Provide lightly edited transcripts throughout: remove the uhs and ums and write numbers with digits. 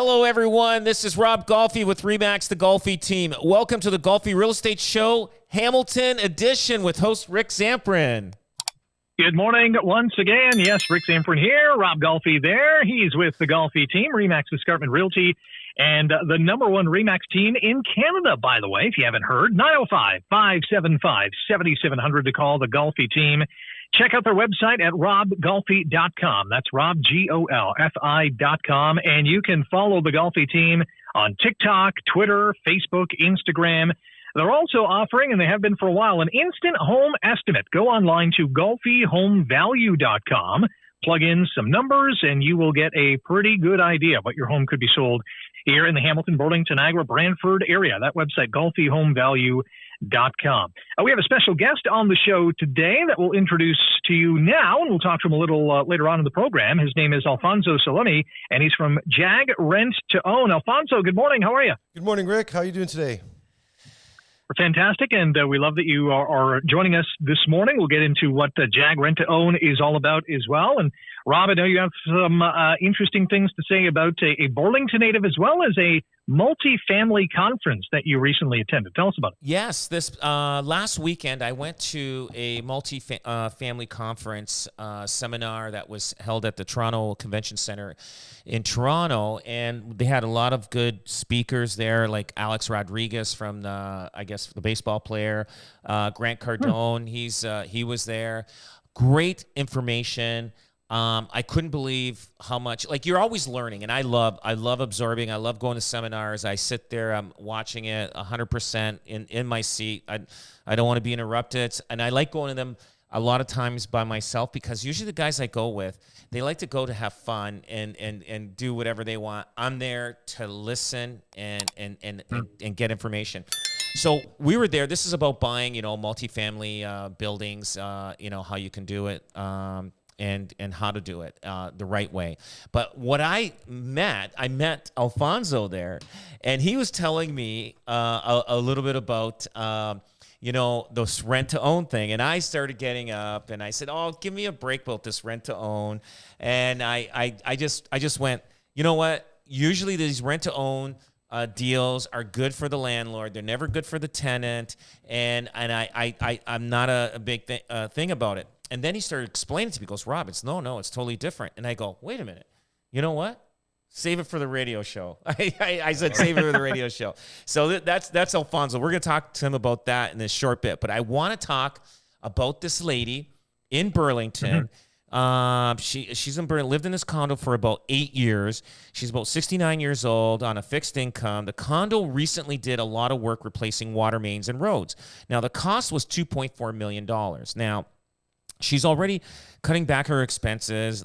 Hello, everyone. This is Rob Golfi with RE/MAX, the Golfi Team. Welcome to the Golfi Real Estate Show, Hamilton edition with host Rick Zamprin. Good morning once again. Yes, Rick Zamprin here. Rob Golfi there. He's with the Golfi Team, RE/MAX Escarpment Realty, and the number one RE/MAX team in Canada, by the way, if you haven't heard. 905-575-7700 to call the Golfi Team. Check out their website at robgolfi.com. That's RobGolfi.com. And you can follow the Golfi Team on TikTok, Twitter, Facebook, Instagram. They're also offering, and they have been for a while, an instant home estimate. Go online to golfihomevalue.com, plug in some numbers, and you will get a pretty good idea of what your home could be sold here in the Hamilton, Burlington, Niagara, Brantford area. That website, golfihomevalue.com. We have a special guest on the show today that we'll introduce to you now, and we'll talk to him a little later on in the program. His name is Alfonso Salemi, and he's from JAAG Rent to Own. Alfonso, good morning. How are you? Good morning, Rick. How are you doing today? We're fantastic, and we love that you are joining us this morning. We'll get into what JAAG Rent to Own is all about as well. And Rob, I know you have some interesting things to say about a Burlington native as well as a multi-family conference that you recently attended. Tell us about it. Yes, this last weekend I went to a multi-family conference seminar that was held at the Toronto Convention Center in Toronto, and they had a lot of good speakers there, like Alex Rodriguez from the baseball player, Grant Cardone. He was there. Great information. I couldn't believe how much, like, you're always learning, and I love absorbing. I love going to seminars. I sit there, I'm watching it 100% in my seat. I don't want to be interrupted, and I like going to them a lot of times by myself, because usually the guys I go with, they like to go to have fun and do whatever they want. I'm there to listen and get information. So we were there. This is about buying, multifamily buildings, how you can do it. And how to do it the right way. But what I met Alfonso there, and he was telling me a little bit about, this rent-to-own thing. And I started getting up, and I said, "Oh, give me a break about this rent-to-own." And I just went, you know what? Usually these rent-to-own deals are good for the landlord. They're never good for the tenant. And I'm not a big thing about it. And then he started explaining to me, he goes, "Rob, it's totally different." And I go, "Wait a minute. You know what? Save it for the radio show." I said, save it for the radio show. So that's Alfonso. We're going to talk to him about that in a short bit. But I want to talk about this lady in Burlington. She's in Burlington, lived in this condo for about 8 years. She's about 69 years old on a fixed income. The condo recently did a lot of work replacing water mains and roads. Now, the cost was $2.4 million. Now, she's already cutting back her expenses,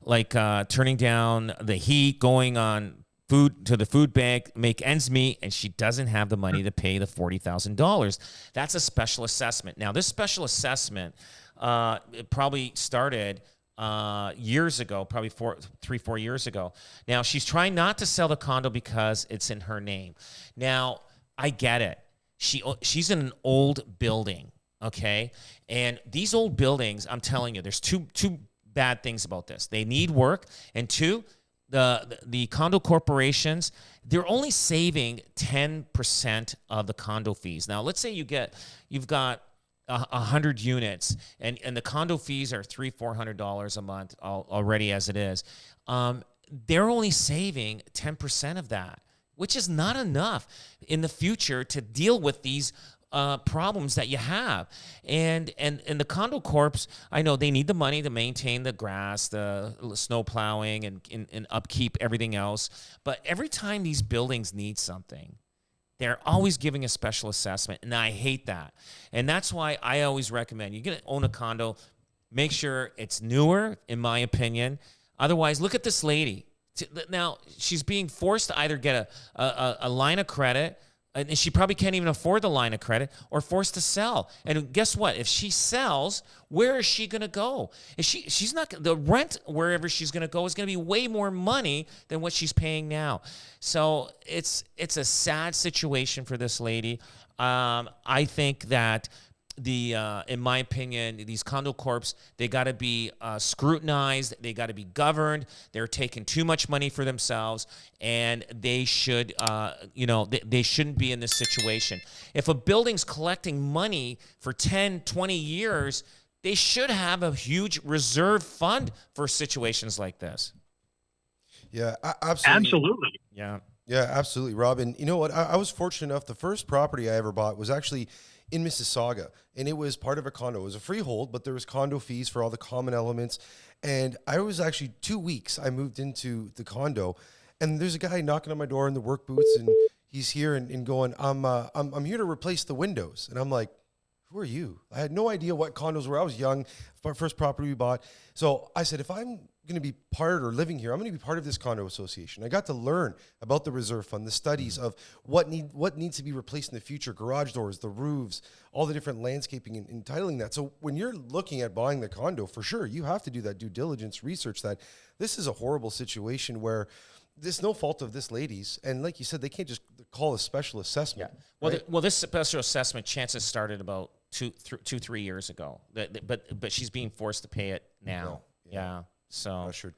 like turning down the heat, going on food to the food bank, make ends meet, and she doesn't have the money to pay the $40,000. That's a special assessment. Now, this special assessment, it probably started years ago, probably 4 years ago. Now, she's trying not to sell the condo because it's in her name. Now, I get it. She's in an old building. Okay, and these old buildings, I'm telling you, there's two bad things about this. They need work, and two, the condo corporations, they're only saving 10% of the condo fees. Now, let's say you've got 100 units, and the condo fees are $300-400 a month already as it is. They're only saving 10% of that, which is not enough in the future to deal with these problems that you have. And the condo corps, I know they need the money to maintain the grass, the snow plowing, and upkeep, everything else. But every time these buildings need something, they're always giving a special assessment, and I hate that. And that's why I always recommend you get to own a condo, make sure it's newer, in my opinion. Otherwise, look at this lady. Now, she's being forced to either get a line of credit, and she probably can't even afford the line of credit, or forced to sell. And guess what? If she sells, where is she going to go? She's not, the rent wherever she's going to go is going to be way more money than what she's paying now. So it's a sad situation for this lady. I think that in my opinion, these condo corps, they got to be scrutinized. They got to be governed. They're taking too much money for themselves, and they should, they shouldn't be in this situation. If a building's collecting money for 10, 20 years, they should have a huge reserve fund for situations like this. Yeah, absolutely. Absolutely. Yeah. Yeah, absolutely, Rob. And you know what? I was fortunate enough. The first property I ever bought was actually in Mississauga, and it was part of a condo. It was a freehold, but there was condo fees for all the common elements. And I was actually 2 weeks. I moved into the condo, and there's a guy knocking on my door in the work boots, and he's here and going, I'm here to replace the windows. And I'm like, who are you? I had no idea what condos were. I was young, our first property we bought. So I said, if I'm going to be part or living here, I'm going to be part of this condo association. I got to learn about the reserve fund, the studies of what needs to be replaced in the future, garage doors, the roofs, all the different landscaping and entitling that. So when you're looking at buying the condo, for sure, you have to do that due diligence, research that. This is a horrible situation where there's no fault of this lady's. And like you said, they can't just call a special assessment. Yeah. Well, right? this special assessment, chances started about 3 years ago. But she's being forced to pay it now. Yeah. So Sure.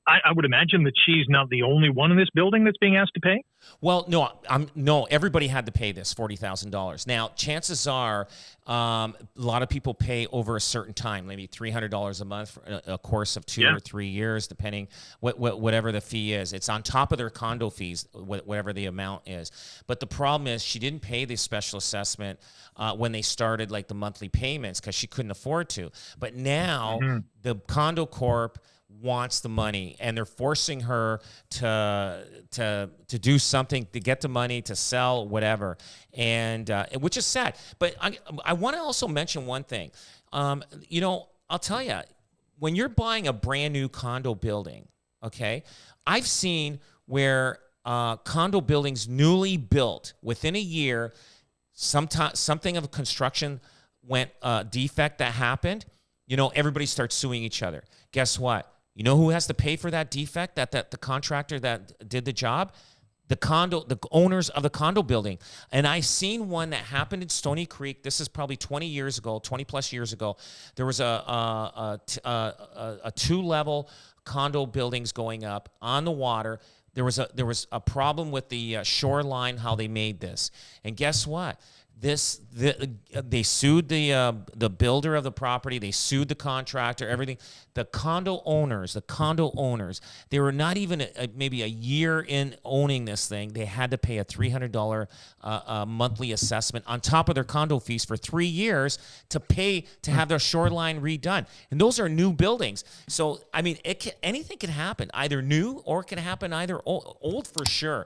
I would imagine that she's not the only one in this building that's being asked to pay. Well, no, everybody had to pay this $40,000. Now, chances are, a lot of people pay over a certain time, maybe $300 a month for a course of 2 or 3 years, depending whatever the fee is. It's on top of their condo fees, whatever the amount is. But the problem is, she didn't pay the special assessment when they started like the monthly payments because she couldn't afford to. But now the condo corp wants the money, and they're forcing her to do something to get the money to sell whatever, and which is sad. But I want to also mention one thing. I'll tell you, when you're buying a brand new condo building, okay, I've seen where condo buildings newly built within a year, something of a construction went defect that happened. Everybody starts suing each other. Guess what? You know who has to pay for that defect? That the contractor that did the job? The owners of the condo building. And I seen one that happened in Stony Creek. This is probably 20 plus years ago. There was a 2-level condo buildings going up on the water. There was a problem with the shoreline, how they made this. And guess what? They sued the builder of the property. They sued the contractor. Everything. The condo owners. They were not even maybe a year in owning this thing. They had to pay a $300 monthly assessment on top of their condo fees for 3 years to have their shoreline redone. And those are new buildings. So anything can happen. Either new or it can happen either old for sure.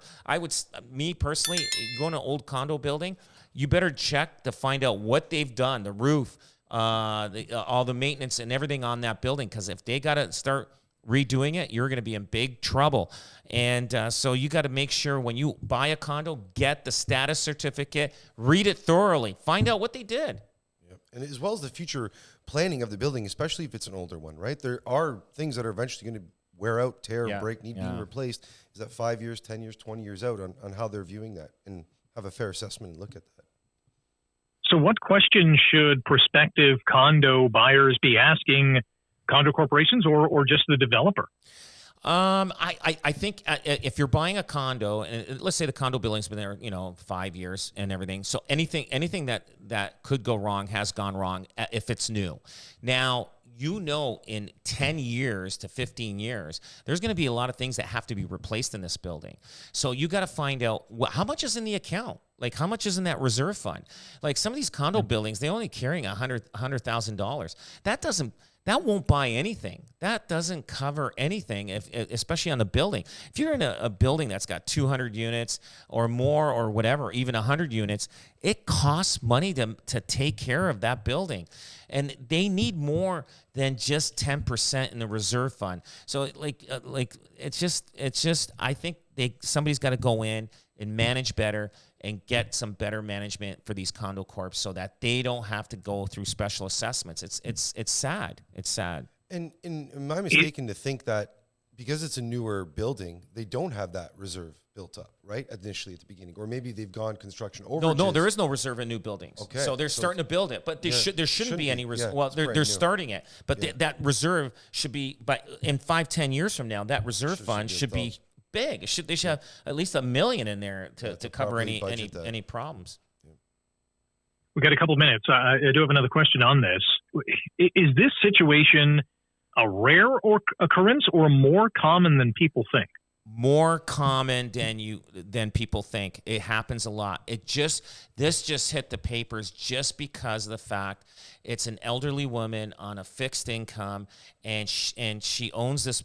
Me personally, going to an old condo building, you better check to find out what they've done, the roof, all the maintenance and everything on that building. Because if they got to start redoing it, you're going to be in big trouble. And so you got to make sure when you buy a condo, get the status certificate, read it thoroughly, find out what they did. Yep. And as well as the future planning of the building, especially if it's an older one, right? There are things that are eventually going to wear out, tear, break, need being replaced. Is that 5 years, 10 years, 20 years out on how they're viewing that, and have a fair assessment and look at that. So what questions should prospective condo buyers be asking condo corporations or just the developer? I think if you're buying a condo, and let's say the condo building's been there, 5 years and everything. So anything that could go wrong has gone wrong if it's new. Now, in 10 years to 15 years, there's going to be a lot of things that have to be replaced in this building. So you got to find out how much is in the account. Like, how much is in that reserve fund? Like, some of these condo buildings, they're only carrying $100,000. That won't buy anything. That doesn't cover anything, especially on the building. If you're in a building that's got 200 units or more or whatever, even 100 units, it costs money to take care of that building. And they need more than just 10% in the reserve fund. So it's just I think somebody's got to go in and manage better and get some better management for these condo corps so that they don't have to go through special assessments. It's sad. It's sad. And am I mistaken to think that because it's a newer building, they don't have that reserve built up, right? Initially at the beginning, or maybe they've gone construction over. No, there is no reserve in new buildings. Okay. So they're starting to build it, but there shouldn't be any reserve. Well, they're starting it, but that reserve should be, in 5-10 years from now, that reserve fund should be big. They should have at least $1 million in there to cover any problems. We've got a couple of minutes. I do have another question on this. Is this situation a rare occurrence or more common than people think? More common than people think. It happens a lot. This just hit the papers just because of the fact it's an elderly woman on a fixed income, and she owns this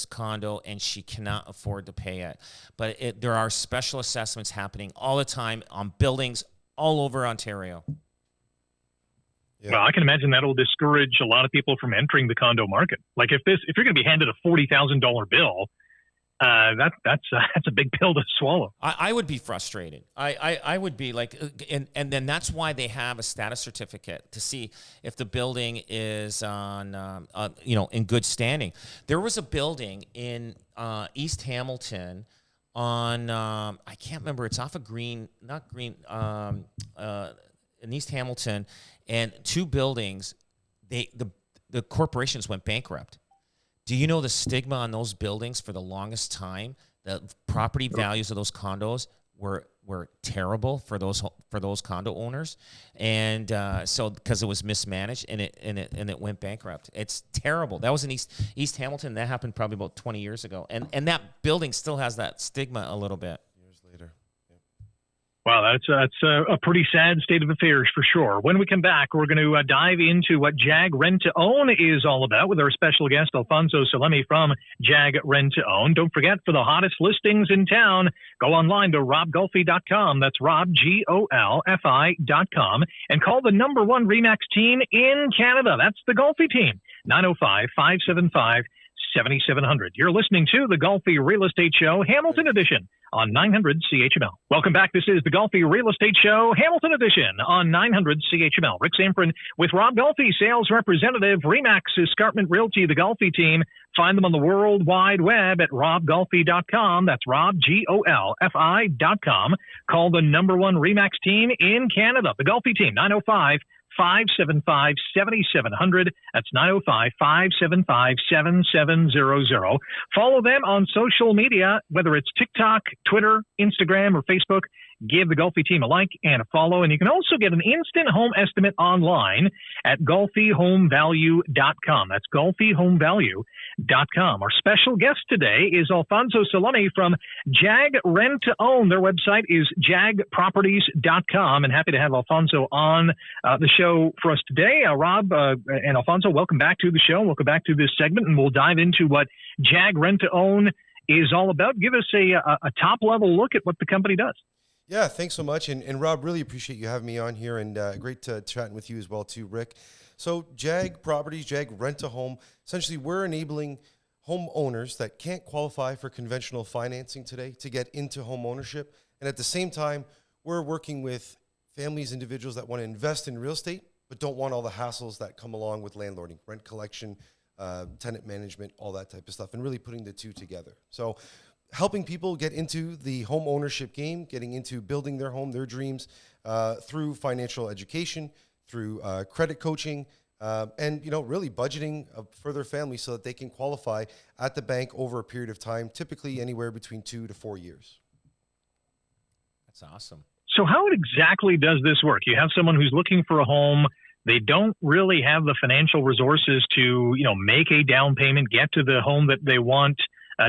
condo, and she cannot afford to pay it. But there are special assessments happening all the time on buildings all over Ontario. Yeah. Well, I can imagine that'll discourage a lot of people from entering the condo market. Like if you're going to be handed a $40,000 bill, that's a big pill to swallow. I would be frustrated. I would be like, and then that's why they have a status certificate to see if the building is in good standing. There was a building in East Hamilton on I can't remember. It's off of in East Hamilton, and two buildings. The corporations went bankrupt. Do you know the stigma on those buildings for the longest time? The property values of those condos were terrible for those condo owners, and so because it was mismanaged and it went bankrupt. It's terrible. That was in East Hamilton. That happened probably about 20 years ago, and that building still has that stigma a little bit. Years later. Wow, that's a pretty sad state of affairs for sure. When we come back, we're going to dive into what JAAG Rent to Own is all about with our special guest, Alfonso Salemi from JAAG Rent to Own. Don't forget, for the hottest listings in town, go online to robgolfi.com. That's robgolfi.com. And call the #1 RE/MAX team in Canada. That's the Golfi Team, 905-575-7700. You're listening to the Golfi Real Estate Show, Hamilton Edition, on 900 CHML. Welcome back. This is the Golfi Real Estate Show, Hamilton Edition, on 900 CHML. Rick Samprin with Rob Golfi, sales representative, RE/MAX Escarpment Realty, the Golfi Team. Find them on the World Wide Web at robgolfi.com. That's robgolfi.com. Call the #1 RE/MAX team in Canada, the Golfi Team, 905-575-7700. That's 905-575-7700. Follow them on social media, whether it's TikTok, Twitter, Instagram, or Facebook. Give the Golfi Team a like and a follow. And you can also get an instant home estimate online at golfihomevalue.com. That's golfihomevalue.com. Our special guest today is Alfonso Salemi from JAAG Rent to Own. Their website is jaagproperties.com. And happy to have Alfonso on the show for us today. Rob and Alfonso, welcome back to the show. Welcome back to this segment. And we'll dive into what JAAG Rent to Own is all about. Give us a top-level look at what the company does. Yeah, thanks so much. And Rob, really appreciate you having me on here, and great chatting with you as well too, Rick. So JAAG Properties, JAAG Rent to Home, essentially we're enabling homeowners that can't qualify for conventional financing today to get into home ownership. And at the same time, we're working with families, individuals that want to invest in real estate, but don't want all the hassles that come along with landlording, rent collection, tenant management, all that type of stuff, and really putting the two together. So helping people get into the home ownership game, getting into building their home, their dreams, through financial education, through credit coaching, and really budgeting for their family so that they can qualify at the bank over a period of time, typically anywhere between 2 to 4 years. That's awesome. So how exactly does this work? You have someone who's looking for a home. They don't really have the financial resources to, make a down payment, get to the home that they want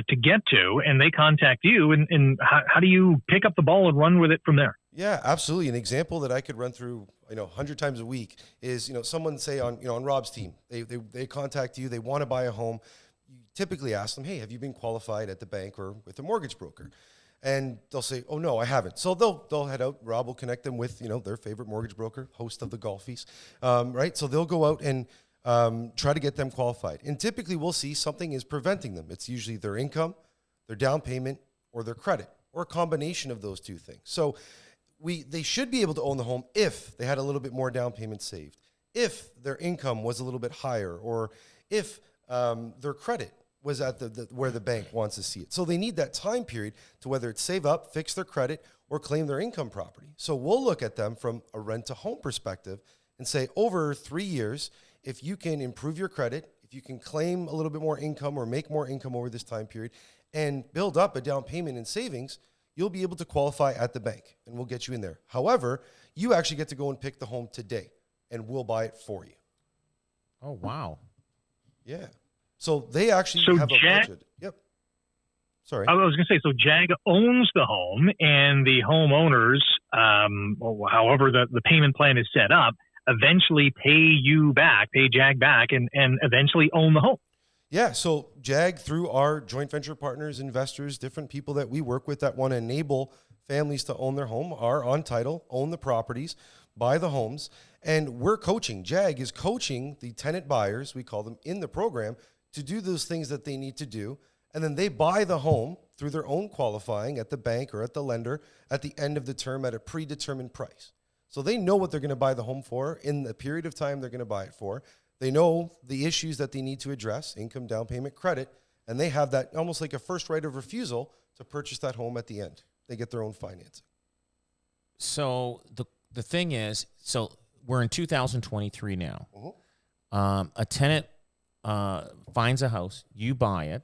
to get to, and they contact you, and how do you pick up the ball and run with it from there? Yeah, absolutely. An example that I could run through, 100 times a week is, someone say on Rob's team, they contact you, they want to buy a home. You typically ask them, hey, have you been qualified at the bank or with a mortgage broker? And they'll say, oh, no, I haven't. So they'll head out. Rob will connect them with, their favorite mortgage broker, host of the Golfis, right? So they'll go out and try to get them qualified. And typically we'll see something is preventing them. It's usually their income, their down payment, or their credit, or a combination of those two things. So they should be able to own the home if they had a little bit more down payment saved, if their income was a little bit higher, or if their credit was at the where the bank wants to see it. So they need that time period to whether it's save up, fix their credit, or claim their income property. So we'll look at them from a rent-to-home perspective and say, over 3 years, if you can improve your credit, if you can claim a little bit more income or make more income over this time period and build up a down payment and savings, you'll be able to qualify at the bank, and we'll get you in there. However, you actually get to go and pick the home today, and we'll buy it for you. Oh, wow. Yeah. So they actually have a budget. Yep. Sorry. I was going to say, so JAAG owns the home, and the homeowners, however the payment plan is set up, eventually pay JAAG back, and eventually own the home. Yeah, so JAAG, through our joint venture partners, investors, different people that we work with that want to enable families to own their home, are on title, own the properties, buy the homes, and we're coaching. JAAG is coaching the tenant buyers, we call them, in the program to do those things that they need to do, and then they buy the home through their own qualifying at the bank or at the lender at the end of the term at a predetermined price. So they know what they're going to buy the home for in the period of time they're going to buy it for. They know the issues that they need to address, income, down payment, credit, and they have that almost like a first right of refusal to purchase that home at the end. They get their own financing. So the thing is, so we're in 2023 now. A tenant finds a house, you buy it,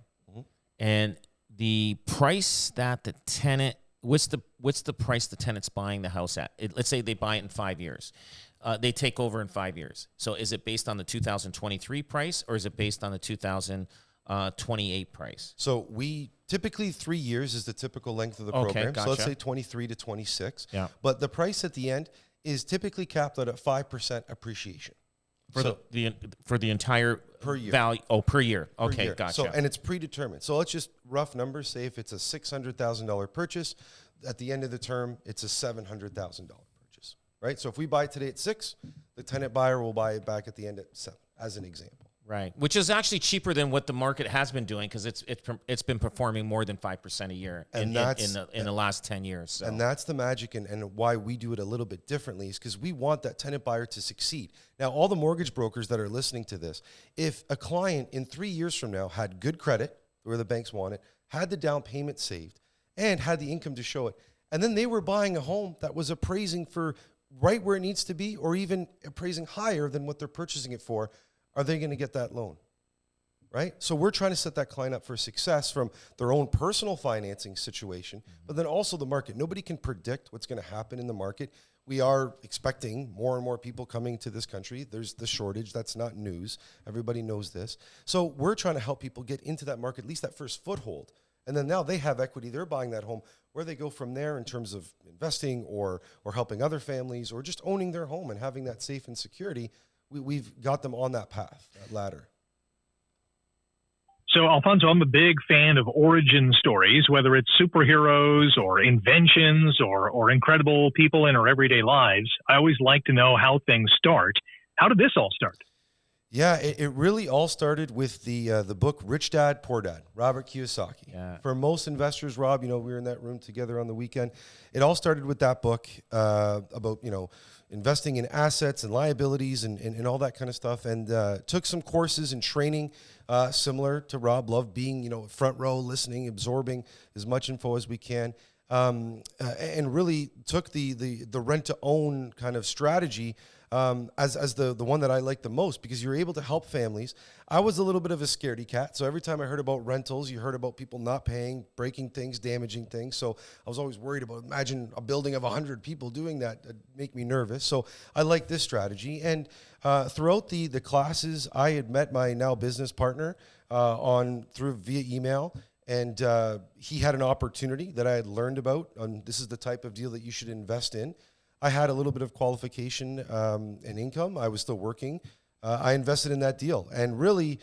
and the price that the tenant, what's the price the tenant's buying the house at? Let's say they buy it in 5 years. They take over in 5 years. So is it based on the 2023 price, or is it based on the 2028 price? So we typically 3 years is the typical length of the program. Gotcha. So let's say 23 to 26. Yeah. But the price at the end is typically capped at 5% appreciation. For the entire per year. Value. Oh, per year. Okay, year. gotcha. So, and it's predetermined. So let's just rough numbers say if it's a $600,000 purchase, at the end of the term, it's a $700,000 purchase, right? So if we buy it today at 6, the tenant buyer will buy it back at the end at 7, as an example. Right, which is actually cheaper than what the market has been doing because it's been performing more than 5% a year in the last 10 years. So. And that's the magic and why we do it a little bit differently is because we want that tenant buyer to succeed. Now, all the mortgage brokers that are listening to this, if a client in 3 years from now had good credit, where the banks want it, had the down payment saved, and had the income to show it, and then they were buying a home that was appraising for right where it needs to be or even appraising higher than what they're purchasing it for, are they going to get that loan, right? So we're trying to set that client up for success from their own personal financing situation, but then also the market. Nobody can predict what's going to happen in the market. We are expecting more and more people coming to this country. There's the shortage. That's not news. Everybody knows this. So we're trying to help people get into that market, at least that first foothold. And then now they have equity. They're buying that home. Where they go from there in terms of investing or helping other families or just owning their home and having that safe and security, we've got them on that path, that ladder. So, Alfonso, I'm a big fan of origin stories, whether it's superheroes or inventions or incredible people in our everyday lives. I always like to know how things start. How did this all start? Yeah, it really all started with the book Rich Dad, Poor Dad, Robert Kiyosaki. Yeah. For most investors, Rob, we were in that room together on the weekend. It all started with that book about, investing in assets and liabilities and all that kind of stuff, and took some courses and training similar to Rob. Loved being, front row, listening, absorbing as much info as we can, and really took the rent-to-own kind of strategy as the one that I like the most, because you're able to help families. I was a little bit of a scaredy cat, so every time I heard about rentals, you heard about people not paying, breaking things, damaging things. So I was always worried about, imagine a building of 100 people doing that. It'd make me nervous. So I like this strategy. And throughout the classes, I had met my now business partner via email. And he had an opportunity that I had learned about. This is the type of deal that you should invest in. I had a little bit of qualification and income. I was still working. I invested in that deal. And really,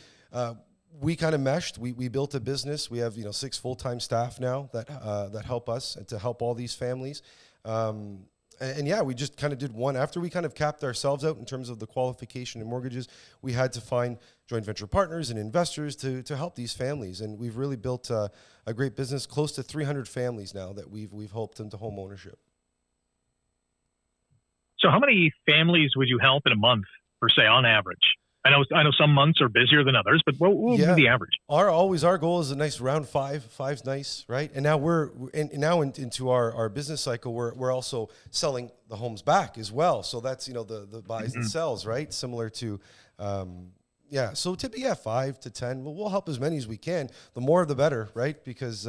we kind of meshed. We built a business. We have 6 full-time staff now that help us and to help all these families. And yeah, we just kind of did one. After we kind of capped ourselves out in terms of the qualification and mortgages, we had to find joint venture partners and investors to help these families. And we've really built a great business, close to 300 families now that we've helped into home ownership. So how many families would you help in a month, per se, on average? I know some months are busier than others, but what will be the average? Our goal is a nice round five. Five's nice, right? And now into our business cycle, we're also selling the homes back as well. So that's the buys and sells, right? Similar to So typically 5 to 10. We'll help as many as we can. The more the better, right? Because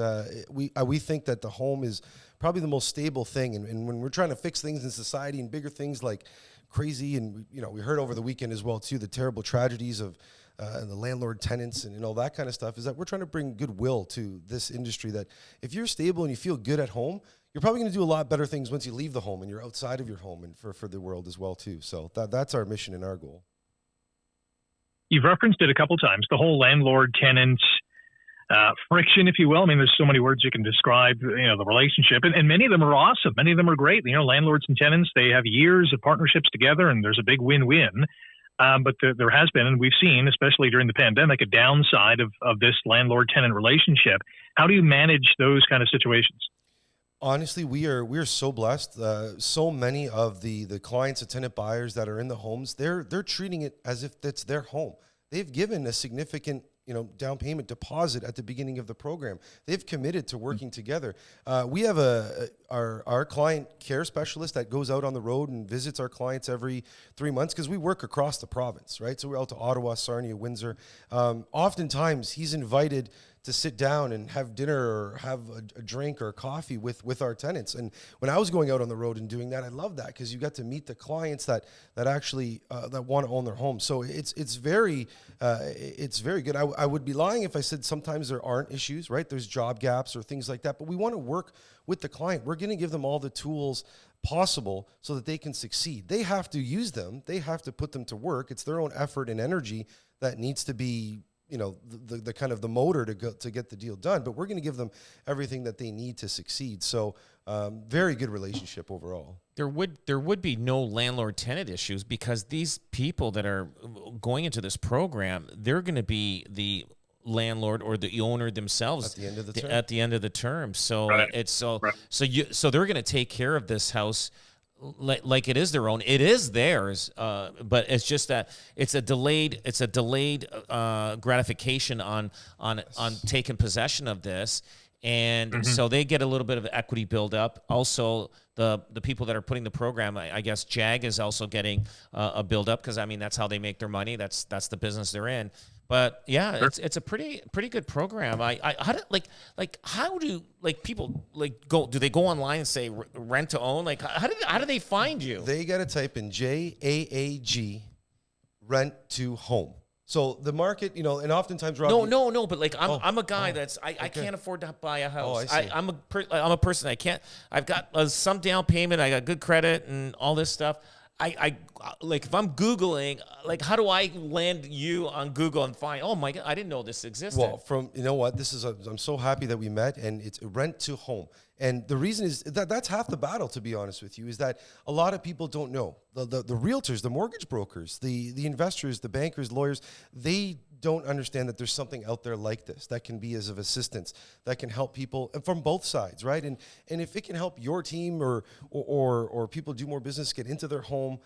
we think that the home is probably the most stable thing, and when we're trying to fix things in society and bigger things like crazy, and we heard over the weekend as well too, the terrible tragedies of and the landlord tenants and all that kind of stuff, is that we're trying to bring goodwill to this industry, that if you're stable and you feel good at home, you're probably going to do a lot better things once you leave the home and you're outside of your home, and for the world as well too. So that's our mission and our goal. You've referenced it a couple times, the whole landlord-tenant friction, if you will. I mean, there's so many words you can describe, the relationship, and many of them are awesome. Many of them are great. Landlords and tenants, they have years of partnerships together, and there's a big win-win. But there has been, and we've seen, especially during the pandemic, a downside of this landlord-tenant relationship. How do you manage those kind of situations? Honestly, we are so blessed. So many of the clients and tenant buyers that are in the homes, they're treating it as if it's their home. They've given a significant down payment deposit at the beginning of the program. They've committed to working together. We have our client care specialist that goes out on the road and visits our clients every 3 months, because we work across the province, right? So we're out to Ottawa, Sarnia, Windsor. Oftentimes he's invited to sit down and have dinner or have a drink or coffee with our tenants. And when I was going out on the road and doing that, I love that, because you got to meet the clients that actually that want to own their home. So it's very good. I would be lying if I said sometimes there aren't issues, right? There's job gaps or things like that, but we want to work with the client. We're going to give them all the tools possible so that they can succeed. They have to use them. They have to put them to work. It's their own effort and energy that needs to be the kind of the motor to get the deal done, but we're going to give them everything that they need to succeed. So very good relationship overall. There would be no landlord-tenant issues, because these people that are going into this program, they're going to be the landlord or the owner themselves at the end of the term. So right. So they're going to take care of this house like it is their own. It is theirs, but it's just that it's a delayed gratification on taking possession of this, and so they get a little bit of equity build up. Also, the people that are putting the program, I guess JAAG is also getting a build up, because that's how they make their money. That's the business they're in. But yeah, sure. It's a pretty good program. How do people go? Do they go online and say rent to own? How do they find you? They got to type in JAAG rent to home. So the market, and oftentimes, Rob, no. But I'm a guy that's I can't afford to buy a house. I'm a person. I've got some down payment. I got good credit and all this stuff. I if I'm Googling, how do I land you on Google and find, oh my God, I didn't know this existed. Well, I'm so happy that we met, and it's rent to home. And the reason is that's half the battle, to be honest with you, is that a lot of people don't know. The realtors, the mortgage brokers, the investors, the bankers, lawyers, they don't understand that there's something out there like this that can be as of assistance, that can help people from both sides, right? And if it can help your team or people do more business, get into their home,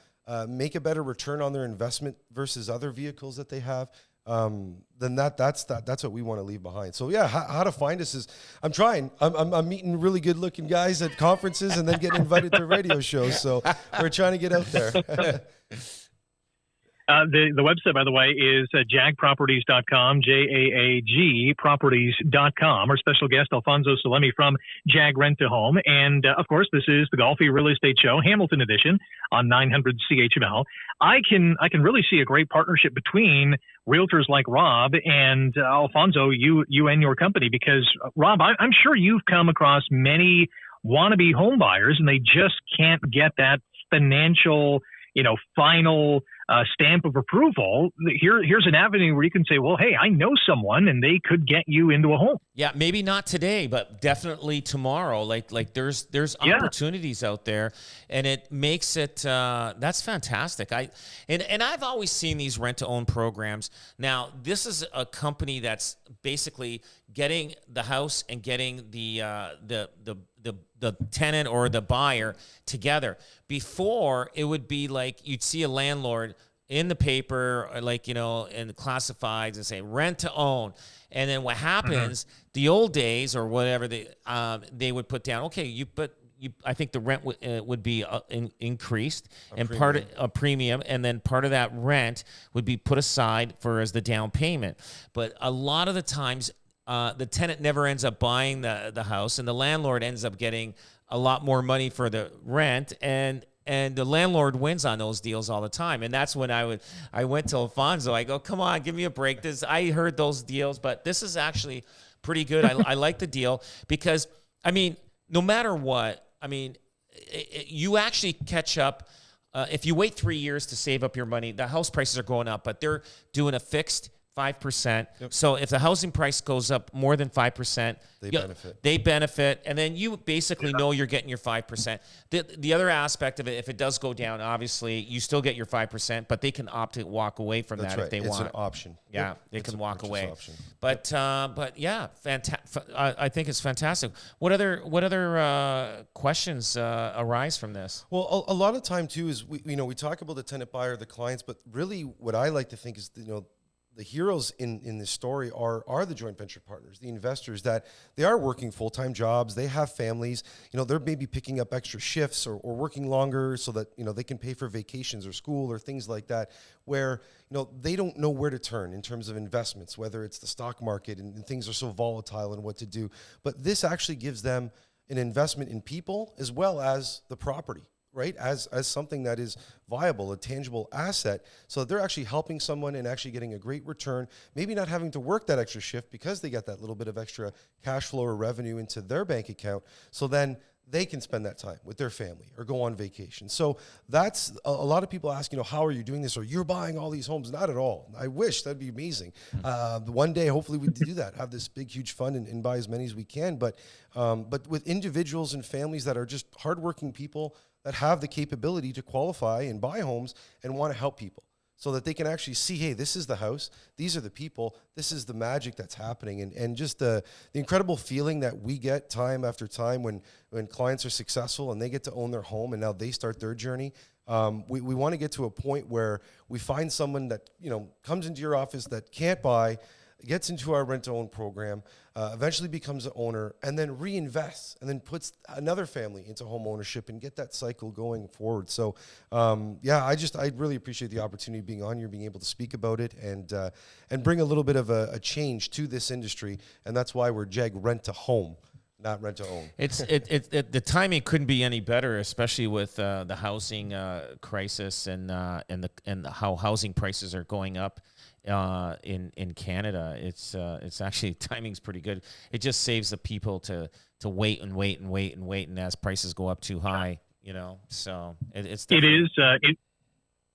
make a better return on their investment versus other vehicles that they have, then that's what we want to leave behind. So yeah, how to find us is I'm meeting really good looking guys at conferences and then getting invited to radio shows. So we're trying to get out there. The website, by the way, is jaagproperties.com, JAAG properties.com. Our special guest, Alfonso Salemi from JAAG Rent to Home. And, of course, this is the Golfi Real Estate Show, Hamilton edition on 900 CHML. I can really see a great partnership between realtors like Rob and Alfonso, you and your company, because, Rob, I'm sure you've come across many wannabe home buyers, and they just can't get that financial, final stamp of approval. Here's an avenue where you can say, well, hey, I know someone, and they could get you into a home. Yeah, maybe not today, but definitely tomorrow. There's opportunities out there, and it makes it that's fantastic. I've always seen these rent to own programs. Now, this is a company that's basically getting the house and getting the tenant or the buyer together. Before, it would be like you'd see a landlord in the paper, like, in the classifieds, and say rent to own. And then what happens, the old days or whatever, they would put down, okay, I think the rent would be increased part of a premium, and then part of that rent would be put aside as the down payment. But a lot of the times, the tenant never ends up buying the house, and the landlord ends up getting a lot more money for the rent, and the landlord wins on those deals all the time. And that's when I went to Alfonso. I go, come on, give me a break. I heard those deals, but this is actually pretty good. I like the deal because, no matter what, you actually catch up. If you wait 3 years to save up your money, the house prices are going up, but they're doing a fixed 5%. Yep. So if the housing price goes up more than 5%, they benefit. And then you basically know you're getting your 5%. The other aspect of it, if it does go down, obviously you still get your 5%, but they can opt to walk away from that if they want. It's an option. Yeah, they can walk away. Option. But yeah, I think it's fantastic. What other questions arise from this? Well, a lot of time too is we talk about the tenant buyer, the clients, but really what I like to think is the heroes in this story are the joint venture partners, the investors, that they are working full-time jobs. They have families. They're maybe picking up extra shifts or working longer so that, they can pay for vacations or school or things like that, where, they don't know where to turn in terms of investments, whether it's the stock market and things are so volatile and what to do. But this actually gives them an investment in people as well as the property, right? As something that is viable, a tangible asset, so that they're actually helping someone and actually getting a great return, maybe not having to work that extra shift because they got that little bit of extra cash flow or revenue into their bank account. So then they can spend that time with their family or go on vacation. So that's a lot of people ask, how are you doing this? Or you're buying all these homes? Not at all. I wish that'd be amazing. One day, hopefully we do that, have this big, huge fund and buy as many as we can. But with individuals and families that are just hardworking people that have the capability to qualify and buy homes and want to help people so that they can actually see, hey, this is the house, these are the people, this is the magic that's happening. And just the incredible feeling that we get time after time when clients are successful and they get to own their home and now they start their journey. We want to get to a point where we find someone that, comes into your office that can't buy, gets into our rent-to-own program, eventually becomes an owner, and then reinvests, and then puts another family into home ownership and get that cycle going forward. So, I really appreciate the opportunity of being on here, being able to speak about it, and bring a little bit of a change to this industry, and that's why we're JAAG Rent-to-Home, not rent-to-own. The timing couldn't be any better, especially with the housing crisis and how housing prices are going up. In Canada, it's actually timing's pretty good. It just saves the people to wait and wait and wait and wait, and as prices go up too high, So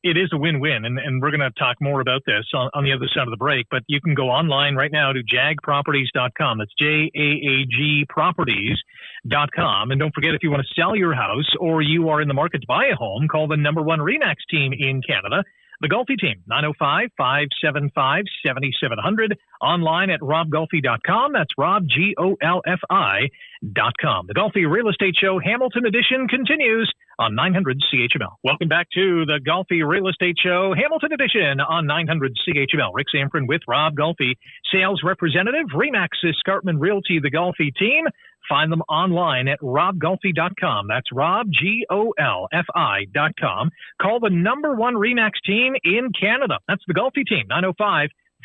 it is a win-win, and we're going to talk more about this on the other side of the break. But you can go online right now to jaagproperties.com. That's JAAG Properties.com. And don't forget, if you want to sell your house or you are in the market to buy a home, call the number one RE/MAX team in Canada, the Golfi Team, 905-575-7700, online at robgolfi.com. That's Rob, GOLFI.com. The Golfi Real Estate Show Hamilton Edition continues on 900 CHML. Welcome back to the Golfi Real Estate Show Hamilton Edition on 900 CHML. Rick Sanford with Rob Golfi, sales representative, RE/MAX Escarpment Realty, the Golfi Team. Find them online at robgolfi.com. That's Rob, GOLFI.com. Call the number one RE/MAX team in Canada. That's the Golfi Team,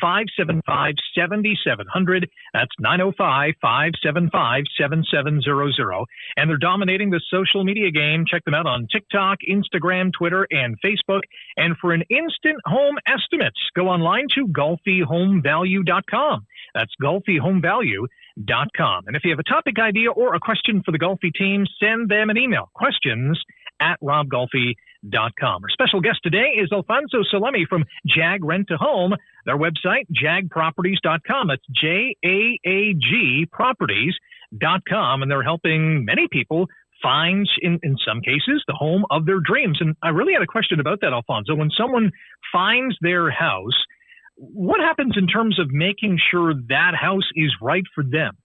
905-575-7700. That's 905-575-7700. And they're dominating the social media game. Check them out on TikTok, Instagram, Twitter, and Facebook. And for an instant home estimate, go online to golfihomevalue.com. That's golfihomevalue.com. And if you have a topic idea or a question for the Golfi team, send them an email. questions@robgolfi.com. Our special guest today is Alfonso Salemi from JAAG Rent-to-Home. Their website, jaagproperties.com. That's JAAG Properties.com. And they're helping many people find, in some cases, the home of their dreams. And I really had a question about that, Alfonso. When someone finds their house, what happens in terms of making sure that house is right for them?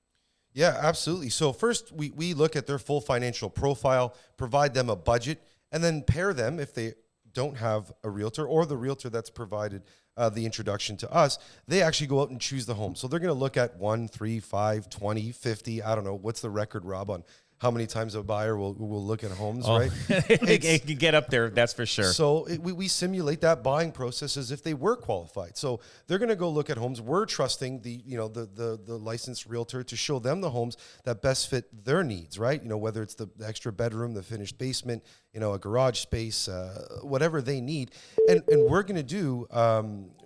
Yeah, absolutely. So first, we look at their full financial profile, provide them a budget, and then pair them, if they don't have a realtor, or the realtor that's provided the introduction to us, they actually go out and choose the home. So they're going to look at 1, 3, 5, 20, 50. I don't know. What's the record, Rob, on how many times a buyer will look at homes, right? It can get up there, that's for sure. So we simulate that buying process as if they were qualified. So they're going to go look at homes. We're trusting the licensed realtor to show them the homes that best fit their needs, right? Whether it's the extra bedroom, the finished basement, a garage space, whatever they need. And we're going to do,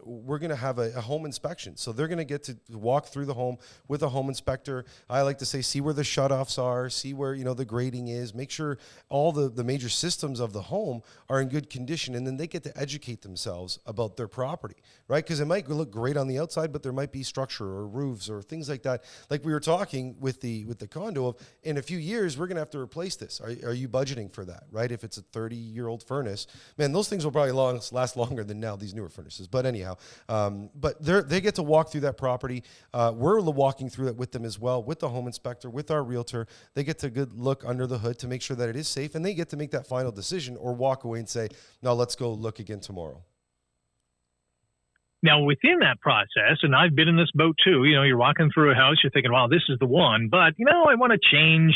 we're going to have a home inspection. So they're going to get to walk through the home with a home inspector. I like to say, see where the shutoffs are, see where, the grading is, make sure all the major systems of the home are in good condition. And then they get to educate themselves about their property, right? Because it might look great on the outside, but there might be structure or roofs or things like that. Like we were talking with the condo of, in a few years, we're going to have to replace this. Are you budgeting for that, right? If it's a 30-year-old furnace, man, those things will probably last longer than now, these newer furnaces. But anyhow, but they get to walk through that property. We're walking through it with them as well, with the home inspector, with our realtor. They get to good look under the hood to make sure that it is safe, and they get to make that final decision or walk away and say, no, let's go look again tomorrow. Now, within that process, and I've been in this boat too, you're walking through a house, you're thinking, wow, this is the one, but, I want to change,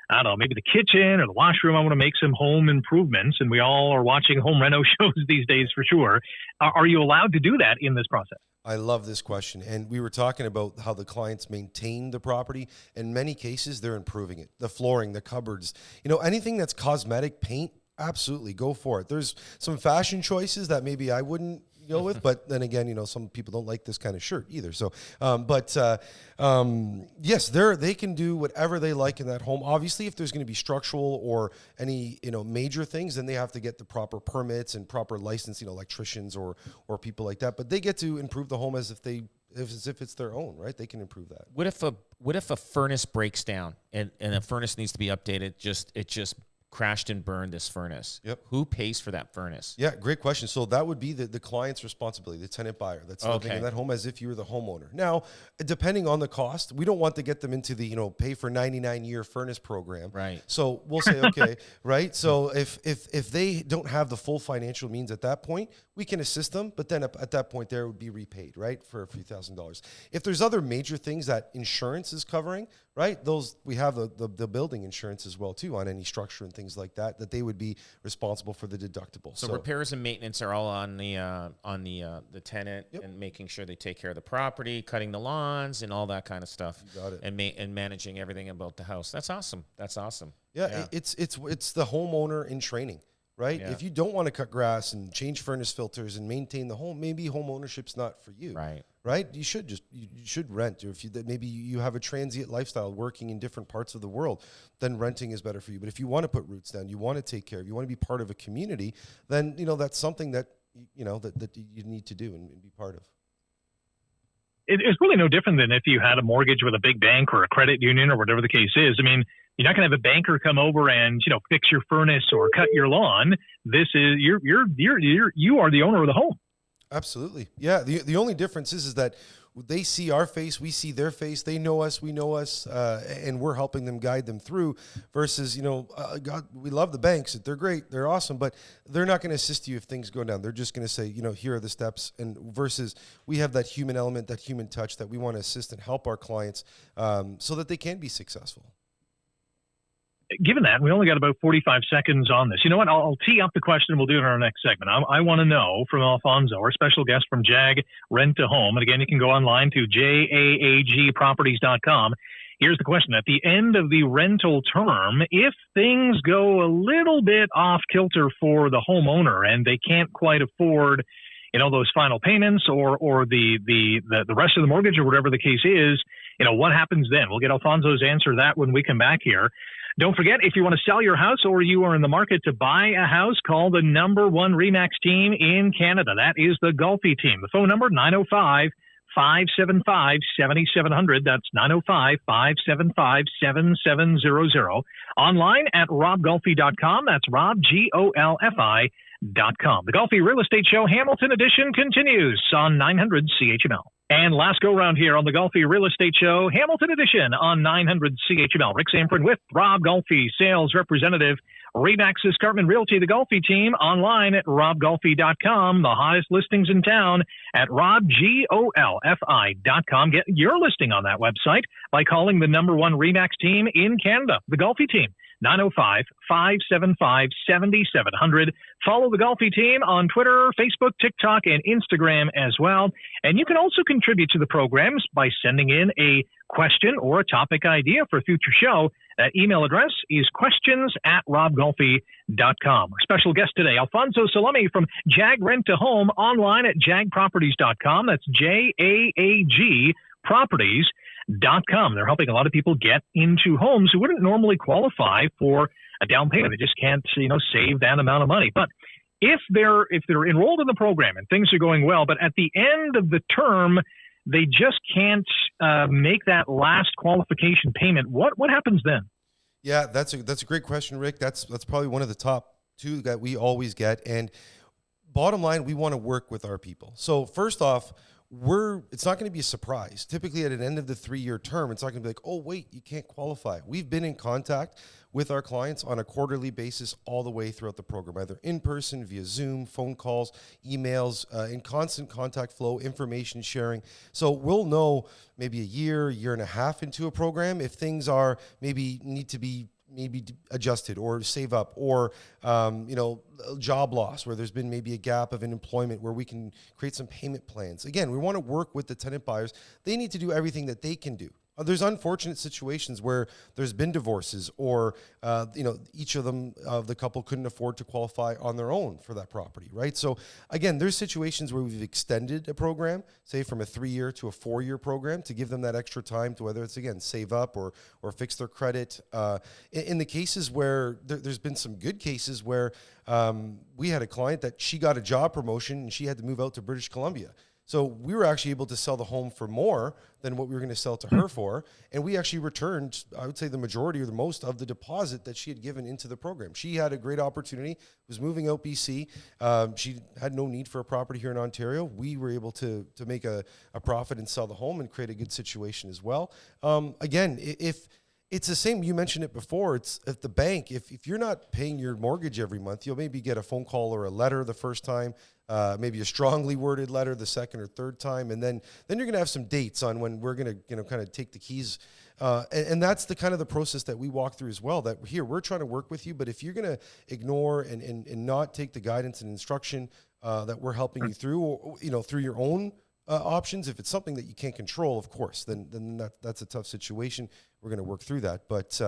I don't know, maybe the kitchen or the washroom. I want to make some home improvements, and we all are watching home reno shows these days for sure. Are you allowed to do that in this process? I love this question. And we were talking about how the clients maintain the property. In many cases, they're improving it. The flooring, the cupboards, anything that's cosmetic, paint, absolutely go for it. There's some fashion choices that maybe I wouldn't go with, but then again, some people don't like this kind of shirt either. So, yes, they can do whatever they like in that home. Obviously, if there's going to be structural or any, major things, then they have to get the proper permits and proper licensed, electricians or people like that. But they get to improve the home as if it's their own, right? They can improve that. What if a furnace breaks down and a furnace needs to be updated? It just crashed and burned this furnace. Yep. Who pays for that furnace? Yeah, great question. So that would be the client's responsibility, the tenant buyer that's living in that home as if you were the homeowner. Now, depending on the cost, we don't want to get them into the, pay for 99-year furnace program. Right. So we'll say, okay, right? So if they don't have the full financial means at that point, we can assist them, but then at that point there would be repaid, right, for a few $1,000s. If there's other major things that insurance is covering, right, those we have the building insurance as well too on any structure and things like that they would be responsible for the deductible. So repairs and maintenance are all on the tenant. Yep. And making sure they take care of the property, cutting the lawns, and all that kind of stuff. You got it. And managing everything about the house. That's awesome. Yeah. It's the homeowner in training. Right? Yeah. If you don't want to cut grass and change furnace filters and maintain the home, maybe home ownership's not for you. Right? You should rent. Or if maybe you have a transient lifestyle working in different parts of the world, then renting is better for you. But if you want to put roots down, you want to take care of, you want to be part of a community, then that's something that that you need to do and be part of. It's really no different than if you had a mortgage with a big bank or a credit union or whatever the case is. I mean, you're not going to have a banker come over and fix your furnace or cut your lawn. This is you are the owner of the home. Absolutely, yeah. The only difference is that they see our face, we see their face. They know us, we know us, and we're helping them guide them through. Versus, God, we love the banks; they're great, they're awesome, but they're not going to assist you if things go down. They're just going to say, here are the steps. And versus, we have that human element, that human touch that we want to assist and help our clients so that they can be successful. Given that, we only got about 45 seconds on this. You know what? I'll tee up the question. We'll do it in our next segment. I want to know from Alfonso, our special guest from JAAG Rent to Home. And again, you can go online to JAAGproperties.com. Here's the question. At the end of the rental term, if things go a little bit off kilter for the homeowner and they can't quite afford, those final payments or the rest of the mortgage or whatever the case is, what happens then? We'll get Alfonso's answer to that when we come back here. Don't forget, if you want to sell your house or you are in the market to buy a house, call the #1 RE/MAX team in Canada. That is the Golfi Team. The phone number, 905-575-7700. That's 905-575-7700. Online at robgolfi.com. That's Rob, GOLFI.com. The Golfi Real Estate Show Hamilton Edition continues on 900 CHML. And last go round here on the Golfi Real Estate Show, Hamilton Edition on 900 CHML. Rick Sanford with Rob Golfi, sales representative, Remax Escarpment Realty, the Golfi team, online at robgolfi.com. The hottest listings in town at robgolfi.com. Get your listing on that website by calling the number one Remax team in Canada, the Golfi team. 905-575-7700. Follow the Golfi team on Twitter, Facebook, TikTok, and Instagram as well. And you can also contribute to the programs by sending in a question or a topic idea for a future show. That email address is questions@robgolfi.com. Our special guest today, Alfonso Salemi from JAAG Rent to Home, online at jaagproperties.com. That's JAAG Properties.com. They're helping a lot of people get into homes who wouldn't normally qualify for a down payment. They just can't, save that amount of money. But if they're enrolled in the program and things are going well, but at the end of the term, they just can't make that last qualification payment, what happens then? Yeah, that's a great question, Rick. That's probably one of the top two that we always get. And bottom line, we want to work with our people. So first off, it's not going to be a surprise. Typically at an end of the 3-year term, it's not going to be like, oh, wait, you can't qualify. We've been in contact with our clients on a quarterly basis all the way throughout the program, either in person, via Zoom, phone calls, emails, in constant contact flow, information sharing. So we'll know maybe a year and a half into a program if things are need to be adjusted or save up, or job loss where there's been maybe a gap of an employment where we can create some payment plans. Again, we want to work with the tenant buyers. They need to do everything that they can do. There's unfortunate situations where there's been divorces, or each of the couple couldn't afford to qualify on their own for that property, right? So again, there's situations where we've extended a program, say from a 3-year to a 4-year program, to give them that extra time to, whether it's again save up or fix their credit. In the cases where there's been some good cases where we had a client that she got a job promotion and she had to move out to British Columbia. So we were actually able to sell the home for more than what we were going to sell to her for. And we actually returned, I would say, the majority or the most of the deposit that she had given into the program. She had a great opportunity, was moving out BC. She had no need for a property here in Ontario. We were able to make a profit and sell the home and create a good situation as well. Again, if it's the same, you mentioned it before, it's at the bank, if you're not paying your mortgage every month, you'll maybe get a phone call or a letter the first time, maybe a strongly worded letter the second or third time, and then you're going to have some dates on when we're going to kind of take the keys, and that's the kind of the process that we walk through as well. That here we're trying to work with you, but if you're going to ignore and not take the guidance and instruction that we're helping you through, or, through your own options, if it's something that you can't control, of course, then that's a tough situation. We're going to work through that, but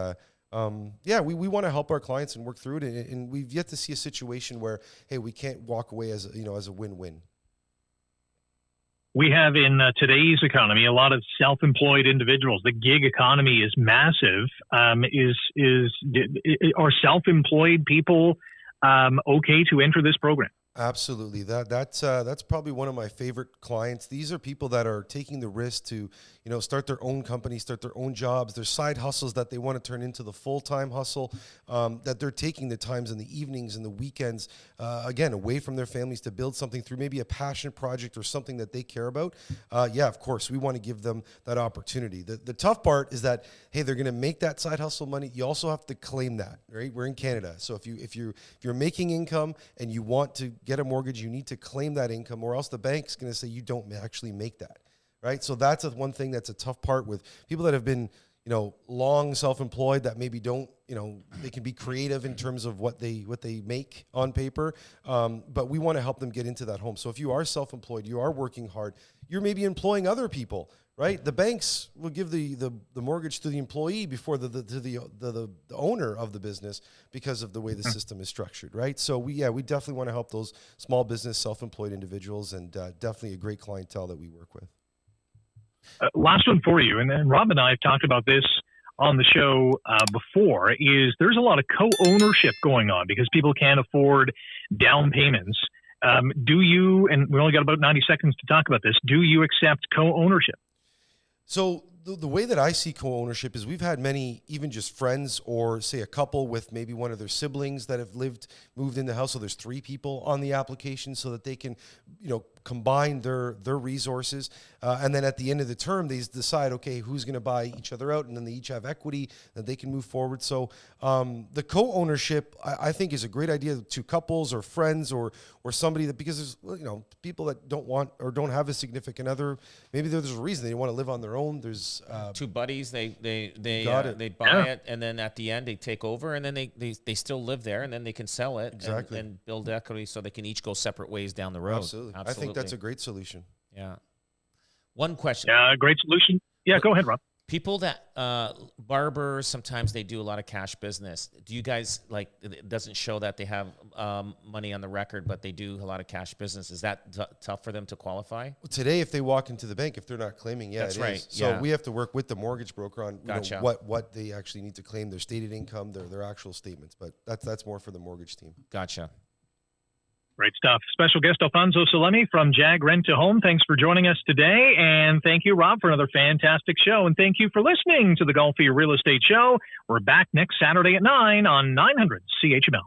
we want to help our clients and work through it, and we've yet to see a situation where, hey, we can't walk away as a win-win. We have in today's economy a lot of self-employed individuals. The gig economy is massive. Are self-employed people okay to enter this program? Absolutely. That's probably one of my favorite clients. These are people that are taking the risk to, start their own company, start their own jobs, their side hustles that they want to turn into the full-time hustle, that they're taking the times in the evenings and the weekends, again, away from their families to build something through maybe a passion project or something that they care about. Of course, we want to give them that opportunity. The tough part is that, hey, they're going to make that side hustle money. You also have to claim that, right? We're in Canada. So if you're making income and you want to get a mortgage, you need to claim that income, or else the bank's going to say you don't actually make that, right? So that's one thing that's a tough part with people that have been, long self-employed, that maybe don't, they can be creative in terms of what they make on paper, but we want to help them get into that home. So if you are self-employed, you are working hard, you're maybe employing other people, right? The banks will give the mortgage to the employee before the owner of the business, because of the way the system is structured, right? So we definitely want to help those small business self-employed individuals, and definitely a great clientele that we work with. Last one for you, and then Rob and I have talked about this on the show before, is there's a lot of co-ownership going on because people can't afford down payments. Do you, and we only got about 90 seconds to talk about this, do you accept co-ownership? So the way that I see co-ownership is we've had many, even just friends, or say a couple with maybe one of their siblings that have moved in the house. So there's 3 people on the application so that they can, combine their resources, and then at the end of the term, they decide, okay, who's going to buy each other out, and then they each have equity that they can move forward. So the co-ownership, I think, is a great idea to couples or friends or somebody that, because there's, you know, people that don't want or don't have a significant other. Maybe there's a reason they want to live on their own. There's two buddies. They buy Yeah. it, and then at the end they take over, and then they still live there, and then they can sell it and build equity, so they can each go separate ways down the road. Absolutely. I think that's a great solution. Yeah. One question. Yeah, great solution. Yeah, go ahead, Rob. People that barbers, sometimes they do a lot of cash business. Do you guys, like, it doesn't show that they have money on the record, but they do a lot of cash business? Is that tough for them to qualify? Well, today, if they walk into the bank, if they're not claiming, That's it right. is. So Yeah. we have to work with the mortgage broker on Gotcha. what they actually need to claim, their stated income, their actual statements. But that's more for the mortgage team. Gotcha. Great stuff. Special guest Alfonso Salemi from JAAG Rent to Home. Thanks for joining us today. And thank you, Rob, for another fantastic show. And thank you for listening to the Golfi Real Estate Show. We're back next Saturday at 9 on 900 CHML.